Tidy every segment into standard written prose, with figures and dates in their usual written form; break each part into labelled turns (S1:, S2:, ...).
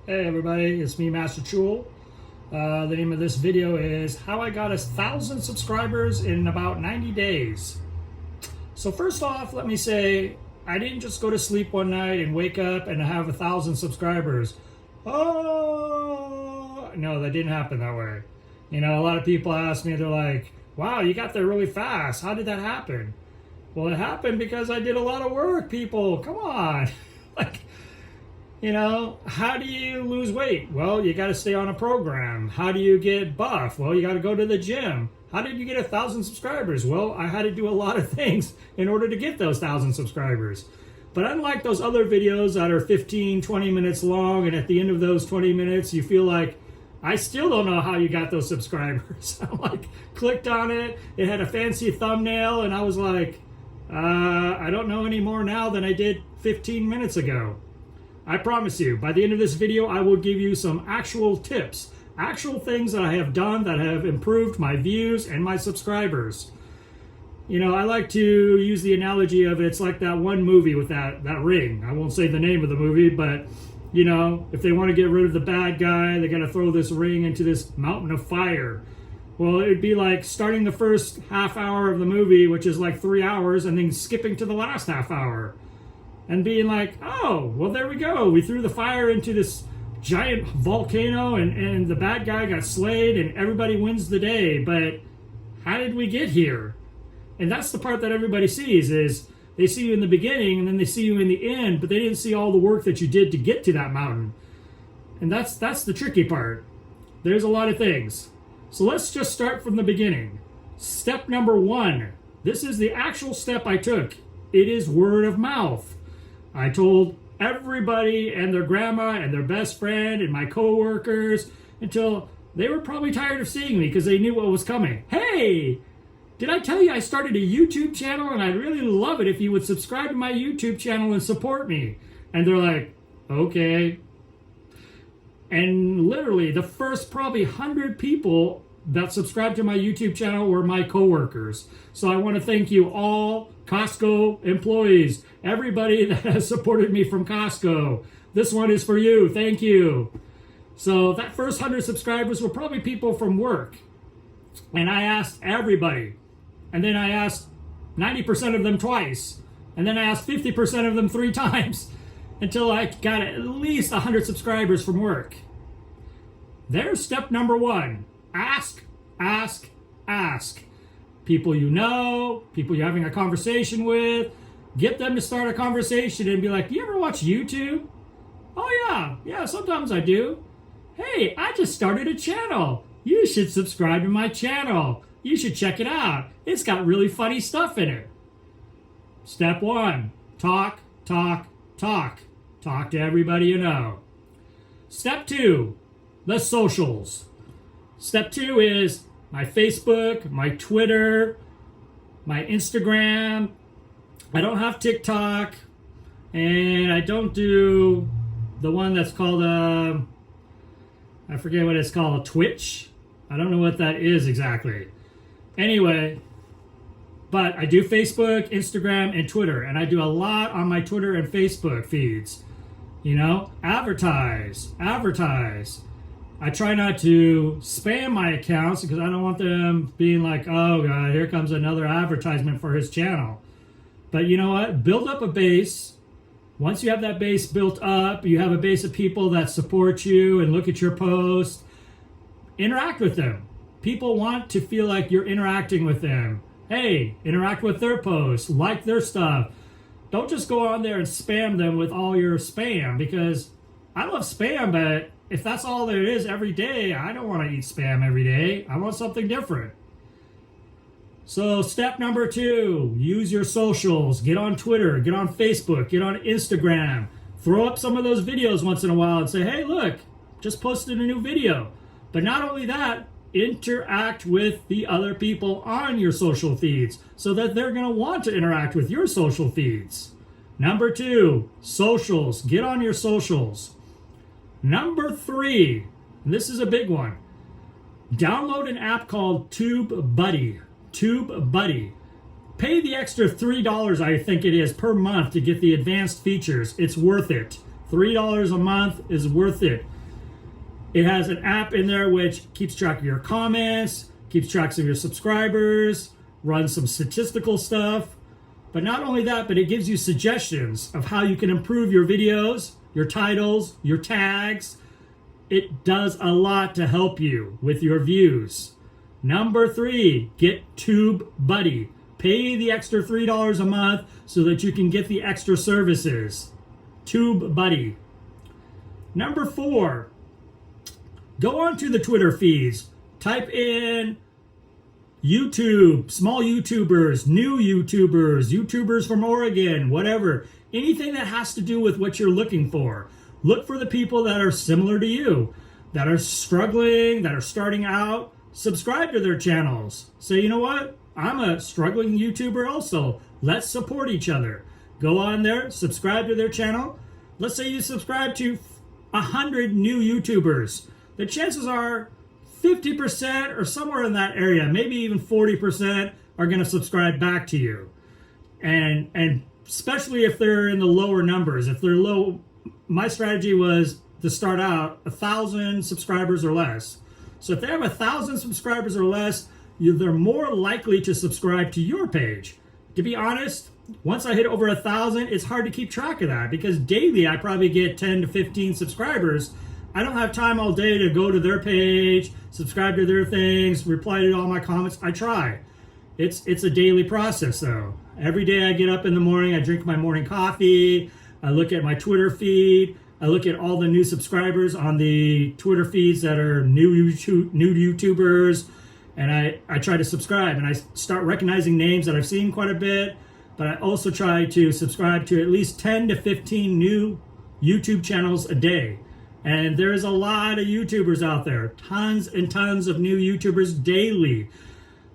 S1: Hey everybody, it's me, Master Chul. The name of this video is How I Got 1,000 Subscribers in About 90 Days. So first off, let me say, I didn't just go to sleep one night and wake up and have 1,000 subscribers. Oh, no, that didn't happen that way. You know, a lot of people ask me, they're like, wow, you got there really fast. How did that happen? Well, it happened because I did a lot of work, people. Come on. You know, how do you lose weight? Well, you got to stay on a program. How do you get buff? Well, you got to go to the gym. How did you get 1,000 subscribers? Well, I had to do a lot of things in order to get those 1,000 subscribers. But unlike those other videos that are 15, 20 minutes long, and at the end of those 20 minutes, you feel like, I still don't know how you got those subscribers. I'm like, clicked on it. It had a fancy thumbnail, and I was like, I don't know any more now than I did 15 minutes ago. I promise you, by the end of this video, I will give you some actual tips, actual things that I have done that have improved my views and my subscribers. You know, I like to use the analogy of it's like that one movie with that ring. I won't say the name of the movie, but, you know, if they want to get rid of the bad guy, they got to throw this ring into this mountain of fire. Well, it'd be like starting the first half hour of the movie, which is like 3 hours, and then skipping to the last half hour. And being like, oh, well, there we go. We threw the fire into this giant volcano and the bad guy got slayed and everybody wins the day. But how did we get here? And that's the part that everybody sees is they see you in the beginning and then they see you in the end, but they didn't see all the work that you did to get to that mountain. And that's the tricky part. There's a lot of things. So let's just start from the beginning. Step number 1. This is the actual step I took. It is word of mouth. I told everybody and their grandma and their best friend and my coworkers until they were probably tired of seeing me because they knew what was coming. Hey, did I tell you I started a YouTube channel and I'd really love it if you would subscribe to my YouTube channel and support me? And they're like, okay. And literally the first probably 100 people that subscribed to my YouTube channel were my coworkers. So I want to thank you all, Costco employees, everybody that has supported me from Costco. This one is for you. Thank you. So that first 100 subscribers were probably people from work. And I asked everybody. And then I asked 90% of them twice. And then I asked 50% of them 3 times until I got at least 100 subscribers from work. There's step number 1. Ask, ask, ask. People you know, people you're having a conversation with, get them to start a conversation and be like, you ever watch YouTube? Oh yeah, sometimes I do. Hey, I just started a channel. You should subscribe to my channel. You should check it out. It's got really funny stuff in it. Step 1, talk, talk, talk. Talk to everybody you know. Step 2, the socials. Step 2 is my Facebook, my Twitter, my Instagram. I don't have TikTok, and I don't do the one that's called, I forget what it's called, Twitch. I don't know what that is exactly. Anyway, but I do Facebook, Instagram, and Twitter, and I do a lot on my Twitter and Facebook feeds. You know, advertise. I try not to spam my accounts because I don't want them being like, oh God, here comes another advertisement for his channel. But you know what? Build up a base. Once you have that base built up, you have a base of people that support you and look at your posts. Interact with them. People want to feel like you're interacting with them. Hey, interact with their posts, like their stuff. Don't just go on there and spam them with all your spam, because I love spam, but if that's all there is every day, I don't want to eat spam every day. I want something different. So step number 2, use your socials. Get on Twitter, get on Facebook, get on Instagram. Throw up some of those videos once in a while and say, hey, look, just posted a new video. But not only that, interact with the other people on your social feeds so that they're going to want to interact with your social feeds. Number 2, socials. Get on your socials. Number 3, and this is a big one. Download an app called TubeBuddy. TubeBuddy. Pay the extra $3, I think it is, per month to get the advanced features. It's worth it. $3 a month is worth it. It has an app in there which keeps track of your comments, keeps track of your subscribers, runs some statistical stuff. But not only that, but it gives you suggestions of how you can improve your videos, your titles, your tags. It does a lot to help you with your views. Number 3, get TubeBuddy. Pay the extra $3 a month so that you can get the extra services. TubeBuddy. Number 4, go onto the Twitter feeds. Type in YouTube, small YouTubers, new YouTubers, YouTubers from Oregon, whatever. Anything that has to do with what you're looking for. Look for the people that are similar to you, that are struggling, that are starting out. Subscribe to their channels. Say, you know what? I'm a struggling YouTuber also. Let's support each other. Go on there, subscribe to their channel. Let's say you subscribe to 100 new YouTubers. The chances are 50% or somewhere in that area, maybe even 40% are going to subscribe back to you. And especially if they're in the lower numbers. If they're low, my strategy was to start out 1,000 subscribers or less. So if they have 1,000 subscribers or less, they're more likely to subscribe to your page. To be honest, once I hit over 1,000, it's hard to keep track of that because daily I probably get 10 to 15 subscribers. I don't have time all day to go to their page, subscribe to their things, reply to all my comments. I try. It's a daily process though. Every day I get up in the morning, I drink my morning coffee, I look at my Twitter feed, I look at all the new subscribers on the Twitter feeds that are new YouTubers, and I try to subscribe, and I start recognizing names that I've seen quite a bit, but I also try to subscribe to at least 10 to 15 new YouTube channels a day. And there's a lot of YouTubers out there, tons and tons of new YouTubers daily.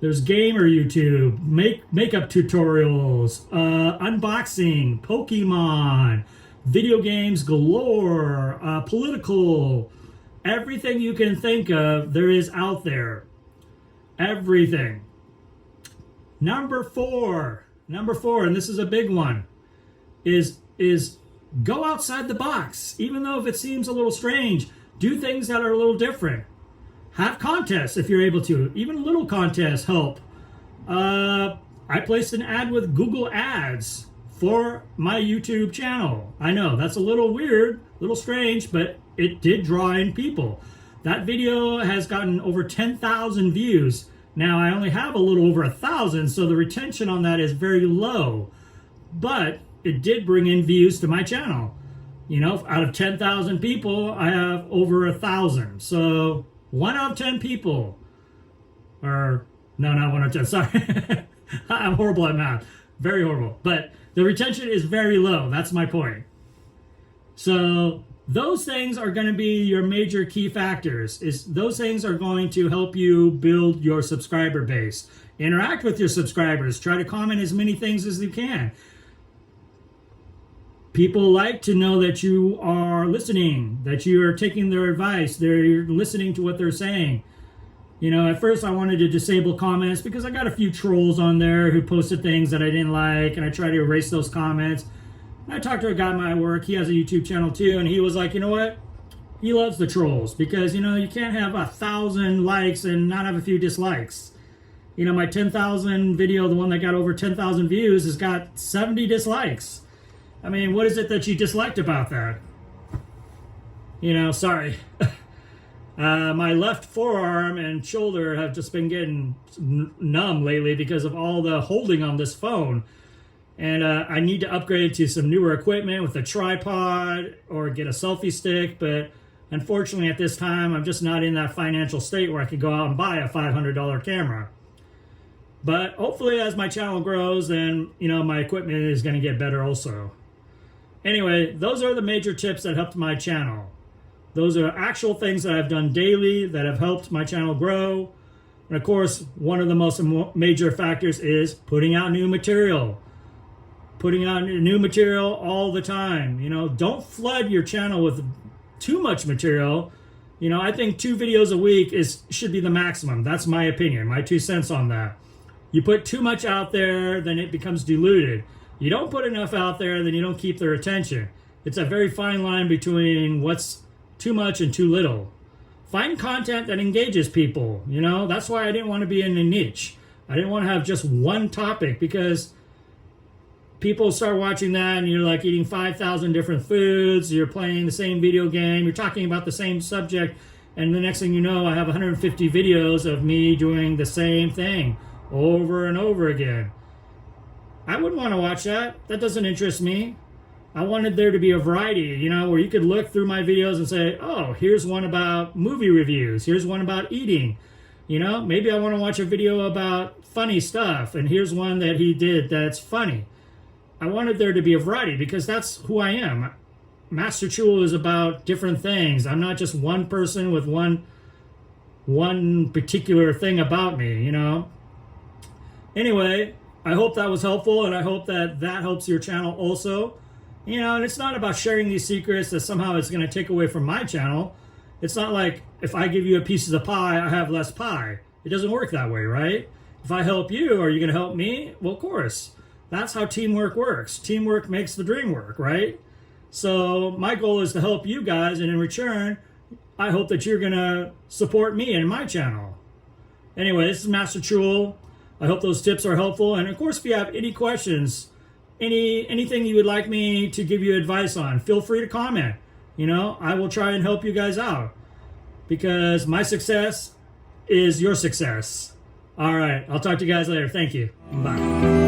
S1: There's gamer YouTube, makeup tutorials, unboxing, Pokemon, video games galore, political, everything you can think of, there is out there. Everything. Number four, and this is a big one, is go outside the box. Even though if it seems a little strange, do things that are a little different. Have contests if you're able to. Even little contests help. I placed an ad with Google Ads for my YouTube channel. I know that's a little weird, a little strange, but it did draw in people. That video has gotten over 10,000 views. Now I only have a little over 1,000, so the retention on that is very low. But it did bring in views to my channel. You know, out of 10,000 people, I have over 1,000. So 1 out of 10 people, or no, not 1 out of 10, sorry. I'm horrible at math, very horrible. But the retention is very low, that's my point. So those things are going to be your major key factors. Those things are going to help you build your subscriber base. Interact with your subscribers, try to comment as many things as you can. People like to know that you are listening, that you are taking their advice, they're listening to what they're saying. You know, at first I wanted to disable comments because I got a few trolls on there who posted things that I didn't like, and I tried to erase those comments. I talked to a guy at my work, he has a YouTube channel too, and he was like, you know what? He loves the trolls because, you know, you can't have 1,000 likes and not have a few dislikes. You know, my 10,000 video, the one that got over 10,000 views, has got 70 dislikes. I mean, what is it that you disliked about that? You know, sorry. My left forearm and shoulder have just been getting numb lately because of all the holding on this phone. And I need to upgrade to some newer equipment with a tripod or get a selfie stick. But unfortunately at this time, I'm just not in that financial state where I could go out and buy a $500 camera. But hopefully as my channel grows, then, you know, my equipment is going to get better also. Anyway, those are the major tips that helped my channel. Those are actual things that I've done daily that have helped my channel grow. And of course, one of the most major factors is putting out new material. Putting out new material all the time. You know, don't flood your channel with too much material. You know, I think 2 videos a week should be the maximum. That's my opinion, my 2 cents on that. You put too much out there, then it becomes diluted. You don't put enough out there, then you don't keep their attention. It's a very fine line between what's too much and too little. find content that engages people. You know, that's why I didn't want to be in a niche. I didn't want to have just one topic, because people start watching that and you're like eating 5,000 different foods, you're playing the same video game, you're talking about the same subject, and the next thing you know, I have 150 videos of me doing the same thing over and over again. I wouldn't want to watch that. That doesn't interest me. I wanted there to be a variety, you know, where you could look through my videos and say, oh, here's one about movie reviews, here's one about eating. You know, maybe I want to watch a video about funny stuff, and here's one that he did that's funny. I wanted there to be a variety, because that's who I am. Master Chul is about different things. I'm not just one person with one particular thing about me, you know. Anyway, I hope that was helpful, and I hope that helps your channel also. You know, and it's not about sharing these secrets that somehow it's going to take away from my channel. It's not like if I give you a piece of the pie, I have less pie. It doesn't work that way, right? If I help you, are you going to help me? Well, of course. That's how teamwork works. Teamwork makes the dream work, right? So my goal is to help you guys, and in return, I hope that you're going to support me and my channel. Anyway, this is Master Chul. I hope those tips are helpful. And of course, if you have any questions, anything you would like me to give you advice on, feel free to comment. You know, I will try and help you guys out, because my success is your success. All right, I'll talk to you guys later. Thank you. Bye.